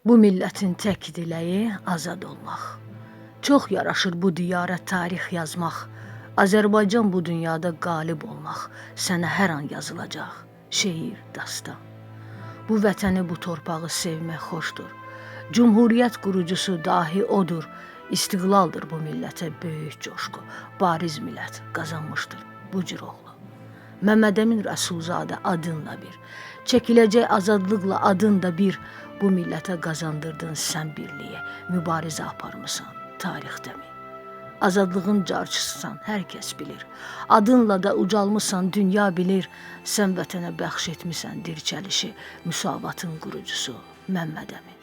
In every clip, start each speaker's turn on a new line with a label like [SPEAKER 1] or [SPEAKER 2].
[SPEAKER 1] Bu millətin tək diləyi azad olmaq. Çox yaraşır bu diyara tarix yazmaq. Azərbaycan bu dünyada qalib olmaq. Sənə hər an yazılacaq şeir, dastan. Bu vətəni, bu torpağı sevmək xoşdur. Cumhuriyyət qurucusu dahi odur. İstiqlaldır bu millətə böyük coşku. Bariz millət qazanmışdır bu cür oğlu. Məmməd Əmin Rəsulzadə adınla bir. Çəkiləcək azadlıqla adın da bir. Bu millətə qazandırdın sən birliyi. Mübarizə aparmısan tarixdəmi. Azadlığın carçısısan, hər kəs bilir. Adınla da ucalmısan, dünya bilir. Sən vətənə bəxş etmisən dirçəlişi, müsavatın qurucusu Məmməd Əmin.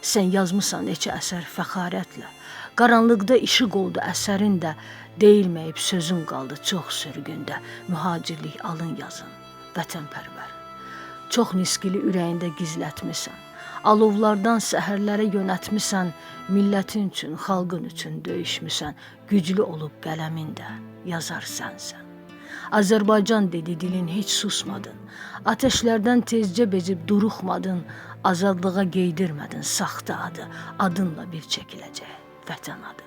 [SPEAKER 1] Sən yazmısan neçə əsər fəxarətlə. Qaranlıqda işıq oldu əsərin də. Deyilməyib sözün qaldı çox sürgündə. Mühacirlik alın yazın, vətənpərvər. Çox niskili ürəyində gizlətmisən. Alovlardan səhərlərə yönətmisən. Millətin üçün, xalqın üçün döyüşmüsən. Güclü olub qələmin də yazar sənsən. Azərbaycan dedi dilin heç susmadın. Ateşlərdən tezcə bezib duruxmadın. Azadlığa geydirmədin saxta adı. Adınla bir çəkiləcək vətən adı.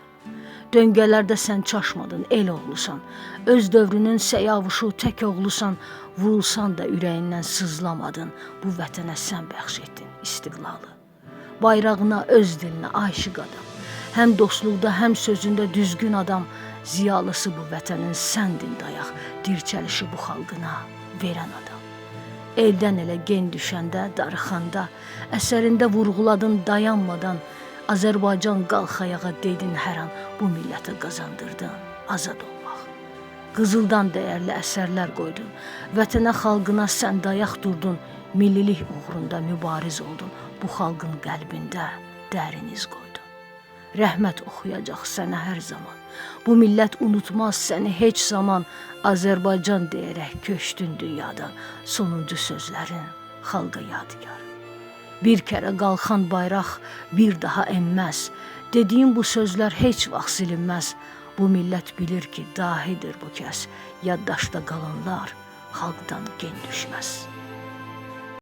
[SPEAKER 1] Döngələrdə sən çaşmadın, el oğlusan. Öz dövrünün səyavuşu tək oğlusan. Vurulsan da ürəyindən sızlamadın. Bu vətənə sən bəxş etdin istiqlalı. Bayrağına, öz dilinə aşiq adam. Həm dostluqda, həm sözündə düzgün adam. Ziyalısı bu vətənin səndin dayaq. Dirçəlişi bu xalqına verən adam. Eldən elə gen düşəndə, darıxanda, əsərində vurğuladın dayanmadan. Azərbaycan qalx ayağa dedin hər an, bu millətə qazandırdın azad olmaq. Qızıldan dəyərli əsərlər qoydun, vətənə xalqına sən dayaq durdun, millilik uğrunda mübariz oldun, bu xalqın qəlbində dərin iz qoydun. Rəhmət oxuyacaq sənə hər zaman, bu millət unutmaz səni heç zaman, Azərbaycan deyərək köçdün dünyadan, sonuncu sözlərin xalqa yadigar. Bir kərə qalxan bayraq bir daha enməz. Dediyin bu sözlər heç vaxt silinməz. Bu millət bilir ki, dahidir bu kəs. Yaddaşda qalanlar xalqdan gen düşməz.